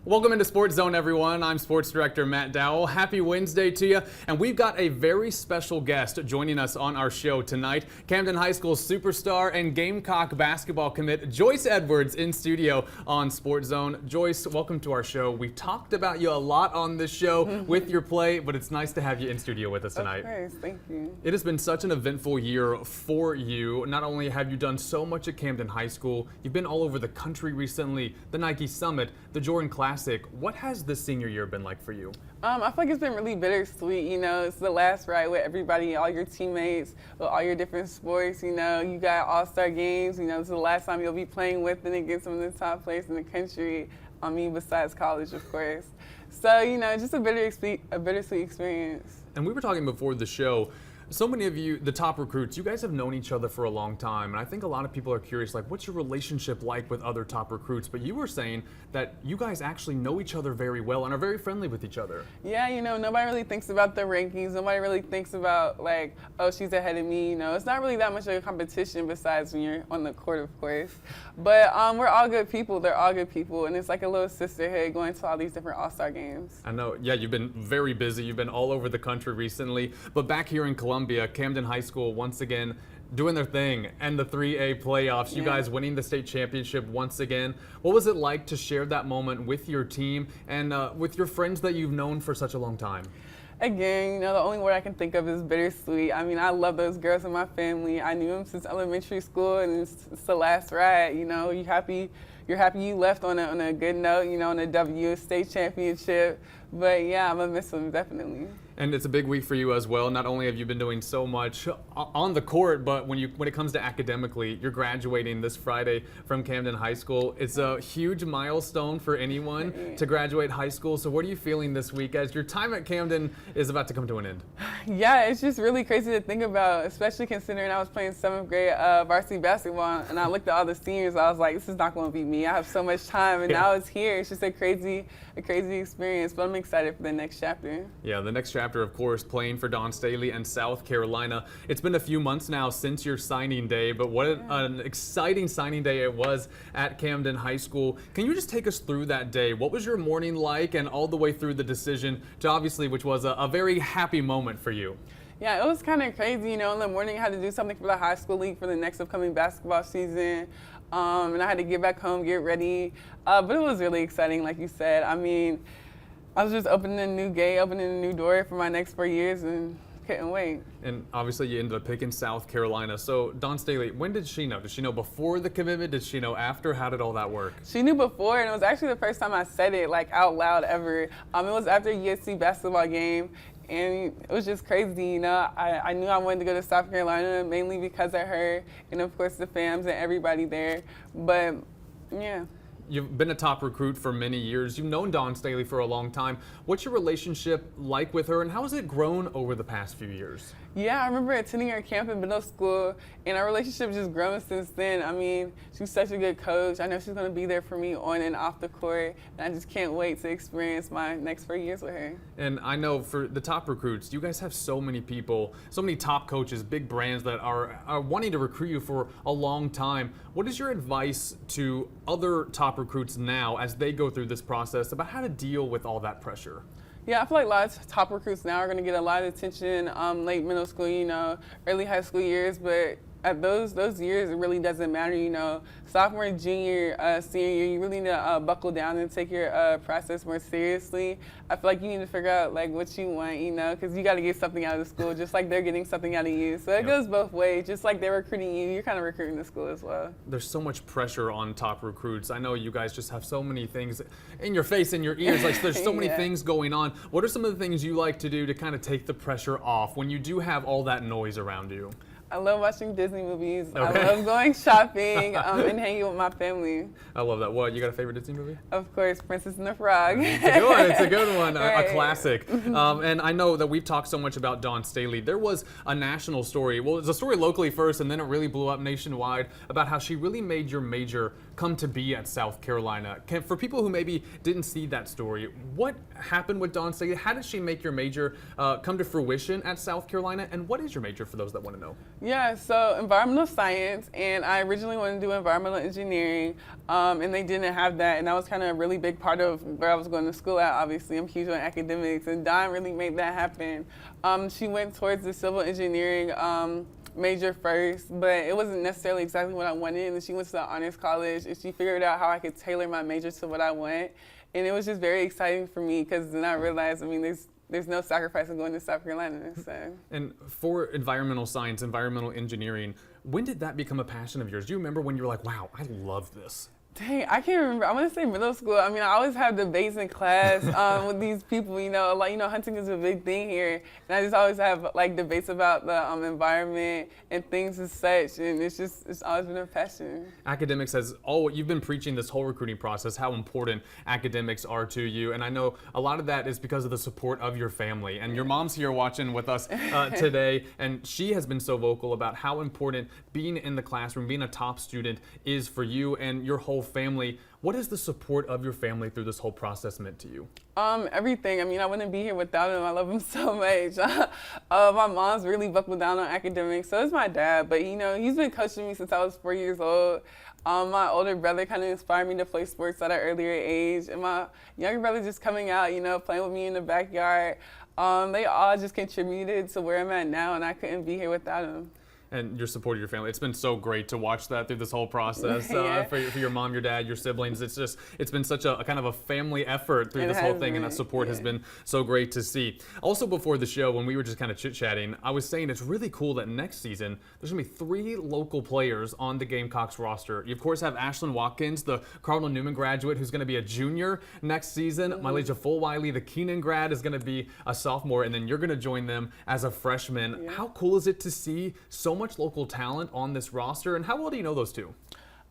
Welcome into Sports Zone, everyone. I'm Sports Director Matt Dowell. Happy Wednesday to you. And we've got a very special guest joining us on our show tonight. Camden High School superstar and Gamecock basketball commit Joyce Edwards in studio on Sports Zone. Joyce, welcome to our show. We've talked about you a lot on this show with your play, but it's nice to have you in studio with us tonight. Of course, thank you. It has been such an eventful year for you. Not only have you done so much at Camden High School, you've been all over the country recently, the Nike Summit, the Jordan Classic. What has this senior year been like for you? I feel like it's been really bittersweet. You know, it's the last ride with everybody, all your teammates, with all your different sports. You know, you got all-star games. You know, it's the last time you'll be playing with and against some of the top players in the country. I mean, besides college, of course. So, you know, just a bittersweet experience. And we were talking before the show. So many of you, the top recruits, you guys have known each other for a long time. And I think a lot of people are curious, like, what's your relationship like with other top recruits? But you were saying that you guys actually know each other very well and are very friendly with each other. Yeah, you know, nobody really thinks about the rankings. Nobody really thinks about, like, oh, she's ahead of me. You know, it's not really that much of a competition besides when you're on the court, of course. But we're all good people. They're all good people. And it's like a little sisterhood going to all these different all-star games. I know. Yeah, you've been very busy. You've been all over the country recently. But back here in Columbia, Camden High School once again doing their thing and the 3A playoffs. You guys winning the state championship once again. What was it like to share that moment with your team and with your friends that you've known for such a long time? Again, you know, the only word I can think of is bittersweet. I mean, I love those girls in my family. I knew them since elementary school, and it's the last ride. You know, you're happy you left on a good note, you know, on a W, state championship. But yeah, I'm gonna miss them definitely. And it's a big week for you as well. Not only have you been doing so much on the court, but when it comes to academically, you're graduating this Friday from Camden High School. It's a huge milestone for anyone to graduate high school. So what are you feeling this week as your time at Camden is about to come to an end? Yeah, it's just really crazy to think about, especially considering I was playing 7th grade varsity basketball, and I looked at all the seniors. I was like, this is not going to be me. I have so much time, and now it's here. It's just a crazy experience, but I'm excited for the next chapter. Yeah, the next chapter, of course, playing for Dawn Staley and South Carolina. It's been a few months now since your signing day, but what an exciting signing day it was at Camden High School. Can you just take us through that day? What was your morning like and all the way through the decision to obviously, which was a very happy moment for you? Yeah, it was kind of crazy. You know, in the morning I had to do something for the high school league for the next upcoming basketball season. And I had to get back home, get ready. But it was really exciting, like you said. I mean, I was just opening a new gate, opening a new door for my next 4 years, and couldn't wait. And obviously you ended up picking South Carolina. So Dawn Staley, when did she know? Did she know before the commitment? Did she know after? How did all that work? She knew before, and it was actually the first time I said it like out loud ever. It was after a USC basketball game. And it was just crazy, you know. I knew I wanted to go to South Carolina mainly because of her and, of course, the fams and everybody there. But, yeah. You've been a top recruit for many years. You've known Dawn Staley for a long time. What's your relationship like with her, and how has it grown over the past few years? Yeah, I remember attending her camp in middle school, and our relationship just grown since then. I mean, she's such a good coach. I know she's going to be there for me on and off the court, and I just can't wait to experience my next 4 years with her. And I know for the top recruits, you guys have so many people, so many top coaches, big brands that are wanting to recruit you for a long time. What is your advice to other top recruits now as they go through this process about how to deal with all that pressure? Yeah, I feel like a lot of top recruits now are going to get a lot of attention late middle school, you know, early high school years, but at those years, it really doesn't matter, you know. Sophomore, junior, senior year, you really need to buckle down and take your process more seriously. I feel like you need to figure out, like, what you want, you know, because you got to get something out of the school, just like they're getting something out of you. So it goes both ways. Just like they're recruiting you, you're kind of recruiting the school as well. There's so much pressure on top recruits. I know you guys just have so many things in your face, in your ears. Like, there's so many things going on. What are some of the things you like to do to kind of take the pressure off when you do have all that noise around you? I love watching Disney movies. Okay. I love going shopping and hanging with my family. I love that. What, you got a favorite Disney movie? Of course, Princess and the Frog. It's a good one. It's a good one. Right. A classic. And I know that we've talked so much about Dawn Staley. There was a national story. Well, it was a story locally first, and then it really blew up nationwide about how she really made your major come to be at South Carolina. For people who maybe didn't see that story, what happened with Dawn Staley? How did she make your major come to fruition at South Carolina? And what is your major for those that want to know? Yeah, so environmental science, and I originally wanted to do environmental engineering, and they didn't have that, and that was kind of a really big part of where I was going to school at. Obviously, I'm huge on academics, and Dawn really made that happen. She went towards the civil engineering major first, but it wasn't necessarily exactly what I wanted, and she went to the honors college, and she figured out how I could tailor my major to what I want, and it was just very exciting for me, because then I realized, I mean, there's no sacrifice in going to South Carolina. So. And for environmental science, environmental engineering, when did that become a passion of yours? Do you remember when you were like, wow, I love this? Dang, I can't remember. I want to say middle school. I mean, I always have debates in class with these people. You know, like hunting is a big thing here, and I just always have like debates about the environment and things as such. And it's always been a passion. Academics you've been preaching this whole recruiting process, how important academics are to you, and I know a lot of that is because of the support of your family. And your mom's here watching with us today, and she has been so vocal about how important being in the classroom, being a top student, is for you and your whole family. What has the support of your family through this whole process meant to you? Everything. I mean, I wouldn't be here without him. I love him so much. My mom's really buckled down on academics. So is my dad. But, you know, he's been coaching me since I was 4 years old. My older brother kind of inspired me to play sports at an earlier age. And my younger brother just coming out, you know, playing with me in the backyard. They all just contributed to where I'm at now, and I couldn't be here without him. And your support of your family. It's been so great to watch that through this whole process Yeah. for your mom, your dad, your siblings. It's been such a kind of a family effort through this whole thing, and that support has been so great to see. Also, before the show, when we were just kind of chit-chatting, I was saying it's really cool that next season there's going to be 3 local players on the Gamecocks roster. You, of course, have Ashlyn Watkins, the Cardinal Newman graduate, who's going to be a junior next season. Myleja Fulwiley, the Keenan grad, is going to be a sophomore, and then you're going to join them as a freshman. Yeah. How cool is it to see so much local talent on this roster, and how well do you know those two?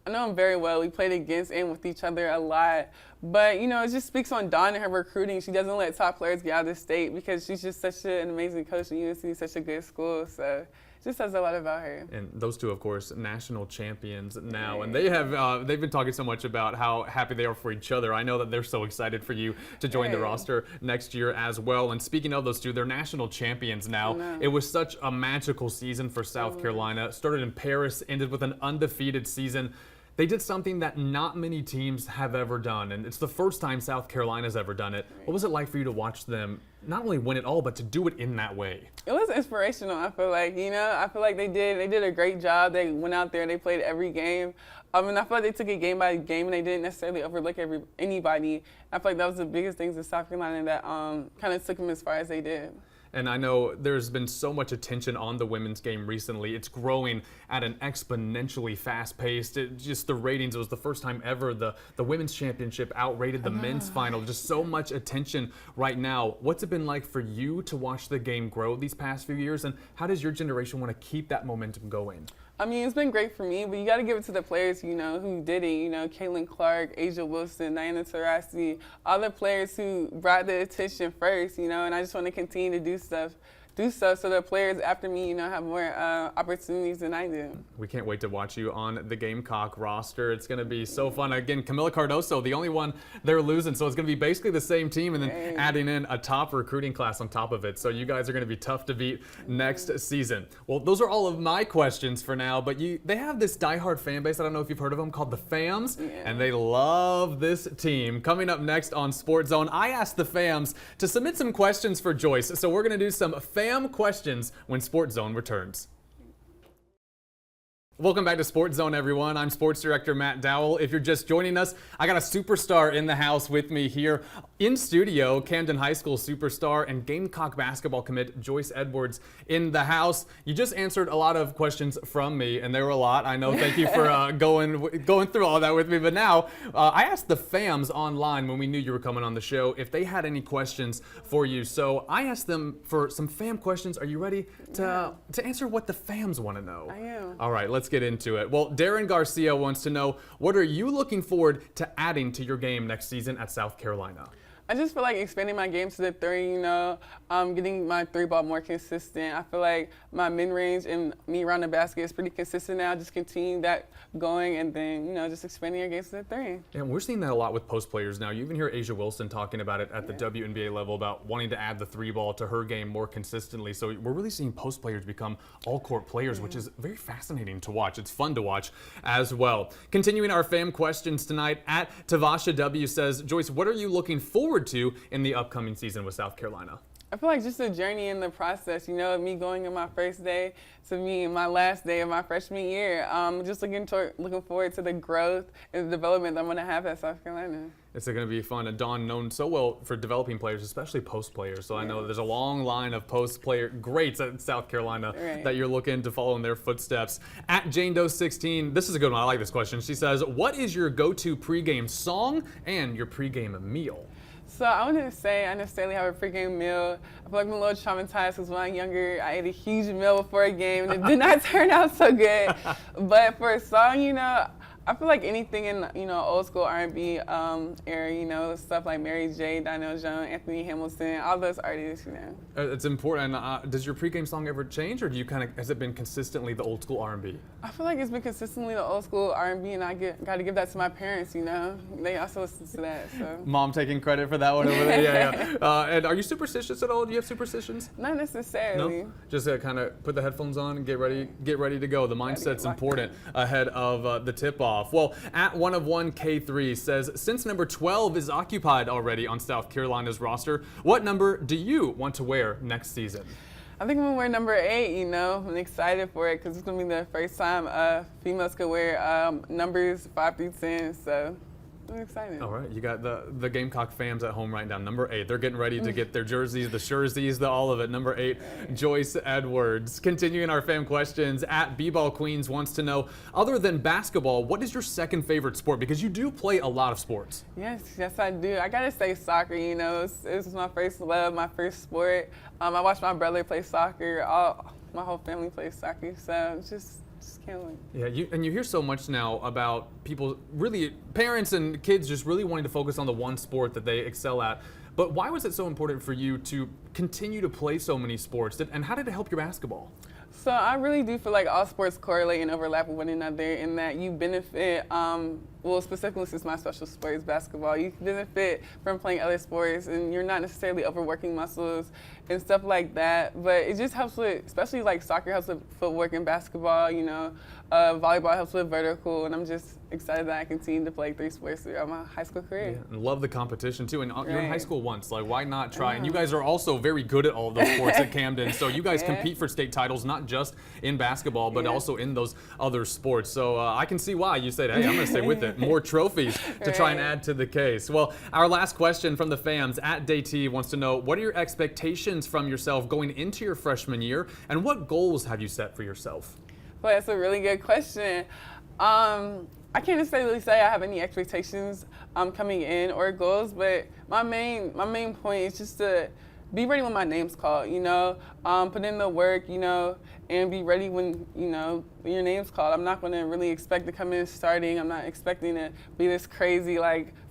I know them very well. We played against and with each other a lot. But, you know, it just speaks on Dawn and her recruiting. She doesn't let top players get out of the state because she's just such an amazing coach, and UNC is such a good school. So it just says a lot about her. And those two, of course, national champions now. And they've been talking so much about how happy they are for each other. I know that they're so excited for you to join the roster next year as well. And speaking of those two, they're national champions now. It was such a magical season for South Carolina. Started in Paris, ended with an undefeated season. They did something that not many teams have ever done, and it's the first time South Carolina's ever done it. What was it like for you to watch them not only win it all, but to do it in that way? It was inspirational, I feel like. You know, I feel like they did a great job. They went out there and they played every game. And I feel like they took it game by game, and they didn't necessarily overlook anybody. I feel like that was the biggest things in South Carolina that kind of took them as far as they did. And I know there's been so much attention on the women's game recently. It's growing at an exponentially fast pace. Just the ratings, it was the first time ever the women's championship outrated the men's final. Just so much attention right now. What's it been like for you to watch the game grow these past few years, and how does your generation want to keep that momentum going? I mean, it's been great for me, but you got to give it to the players, you know, who did it. You know, Caitlin Clark, Asia Wilson, Diana Taurasi, all the players who brought the attention first, you know, and I just want to continue to do stuff so the players after me, you know, have more opportunities than I do. We can't wait to watch you on the Gamecock roster. It's going to be so fun. Again, Camila Cardoso, the only one they're losing, so it's going to be basically the same team, and then adding in a top recruiting class on top of it. So you guys are going to be tough to beat next season. Well, those are all of my questions for now, but they have this diehard fan base, I don't know if you've heard of them, called the Fams, and they love this team. Coming up next on Sports Zone, I asked the Fams to submit some questions for Joyce, so we're going to do some Fam questions when Sports Zone returns. Welcome back to Sports Zone, everyone. I'm Sports Director Matt Dowell. If you're just joining us, I got a superstar in the house with me here in studio, Camden High School superstar and Gamecock basketball commit Joyce Edwards in the house. You just answered a lot of questions from me, and there were a lot. I know. Thank you for going through all that with me. But now, I asked the Fams online when we knew you were coming on the show if they had any questions for you. So I asked them for some Fam questions. Are you ready to answer what the Fams want to know? I am. All right, let's get into it. Well, Darren Garcia wants to know, what are you looking forward to adding to your game next season at South Carolina? I just feel like expanding my game to the three, getting my three ball more consistent. I feel like my mid-range and me around the basket is pretty consistent now. Just continue that going and then, just expanding your game to the three. And we're seeing that a lot with post players now. You even hear Asia Wilson talking about it at the WNBA level about wanting to add the three ball to her game more consistently. So we're really seeing post players become all-court players, which is very fascinating to watch. It's fun to watch as well. Continuing our fam questions tonight, at Tavasha W says, Joyce, what are you looking forward to in the upcoming season with South Carolina? I feel like just a journey in the process, me going in my first day to me in my last day of my freshman year. Just looking forward to the growth and the development that I'm going to have at South Carolina. It's going to be fun. And Dawn, known so well for developing players, especially post players. So I know there's a long line of post player greats at South Carolina that you're looking to follow in their footsteps. At Jane Doe 16, this is a good one. I like this question. She says, what is your go-to pregame song and your pregame meal? So I wouldn't say I necessarily have a pregame meal. I feel like I'm a little traumatized because when I was younger, I ate a huge meal before a game and it did not turn out so good. But for a song, I feel like anything in, old school R&B era, stuff like Mary J, Donnell Jones, Anthony Hamilton, all those artists, It's important. Does your pregame song ever change, or do you has it been consistently the old school R&B? I feel like it's been consistently the old school R&B, and I got to give that to my parents, They also listen to that, so. Mom taking credit for that one over there? Yeah. And are you superstitious at all? Do you have superstitions? Not necessarily. No? Just kind of put the headphones on and get ready to go. The mindset's important ahead of the tip-off. Well, at one of one K3 says, since number 12 is occupied already on South Carolina's roster, what number do you want to wear next season? I think I'm going to wear number 8, I'm excited for it because it's going to be the first time females could wear numbers 5 through 10, so I'm excited. All right, you got the Gamecock fans at home right now. Number 8, they're getting ready to get their jerseys, the jerseys, all of it. Number 8, Joyce Edwards. Continuing our fan questions, at B-Ball Queens wants to know, other than basketball, what is your second favorite sport? Because you do play a lot of sports. Yes, I do. I gotta say soccer. It was my first love, my first sport. I watched my brother play soccer. My whole family plays soccer, so just can't wait. Yeah, you hear so much now about people, really, parents and kids just really wanting to focus on the one sport that they excel at. But why was it so important for you to continue to play so many sports, and how did it help your basketball? So I really do feel like all sports correlate and overlap with one another in that you benefit, specifically since my special sport is basketball, you benefit from playing other sports and you're not necessarily overworking muscles and stuff like that. But it just helps with, especially like soccer helps with footwork and basketball, volleyball helps with vertical, and I'm just excited that I continue to play 3 sports throughout my high school career. Yeah, and love the competition too. And you're in high school once, like why not try? And you guys are also very good at all of those sports at Camden. So you guys compete for state titles, not just in basketball, but also in those other sports. So I can see why you said, hey, I'm going to stay with it. More trophies to try and add to the case. Well, our last question from the fans, at DayT wants to know, what are your expectations from yourself going into your freshman year, and what goals have you set for yourself? Well, that's a really good question. I can't necessarily say I have any expectations coming in or goals, but my main point is just to be ready when my name's called, put in the work, and be ready when, your name's called. I'm not going to really expect to come in starting. I'm not expecting to be this crazy,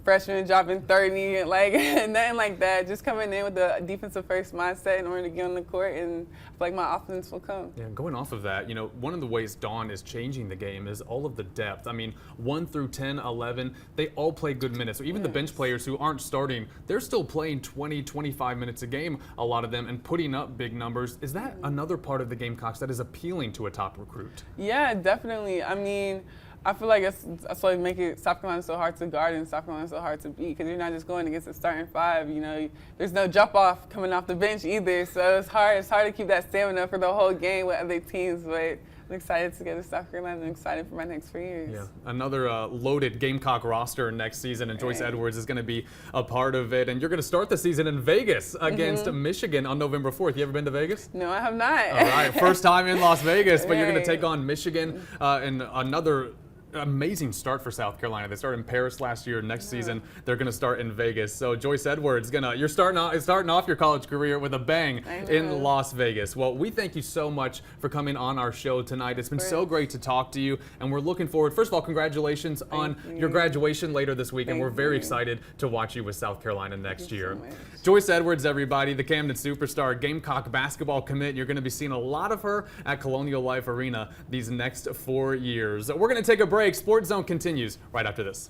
freshman dropping 30, nothing like that. Just coming in with the defensive first mindset in order to get on the court, and I feel like my offense will come. Yeah, going off of that, one of the ways Dawn is changing the game is all of the depth. I mean, 1 through 10, 11, they all play good minutes. So even the bench players who aren't starting, they're still playing 20, 25 minutes a game, a lot of them, and putting up big numbers. Is that another part of the Gamecocks that is appealing to a top recruit? Yeah, definitely. I mean, I feel like that's why make it South Carolina so hard to guard and South Carolina so hard to beat, because you're not just going against the starting 5. There's no drop off coming off the bench either, so it's hard to keep that stamina for the whole game with other teams. But I'm excited to get to South Carolina. I'm excited for my next 4 years. Yeah, another loaded Gamecock roster next season, and Joyce Edwards is going to be a part of it. And you're going to start the season in Vegas against Michigan on November 4th. You ever been to Vegas? No, I have not. All right, first time in Las Vegas, but you're going to take on Michigan in another amazing start for South Carolina. They started in Paris last year. Next season, they're going to start in Vegas. So Joyce Edwards, you're starting off your college career with a bang in Las Vegas. Well, we thank you so much for coming on our show tonight. It's been so great to talk to you, and we're looking forward. First of all, congratulations on your graduation later this week, and we're very excited to watch you with South Carolina next year. Joyce Edwards, everybody, the Camden superstar, Gamecock basketball commit. You're going to be seeing a lot of her at Colonial Life Arena these next 4 years. We're going to take a break. Sports Zone continues right after this.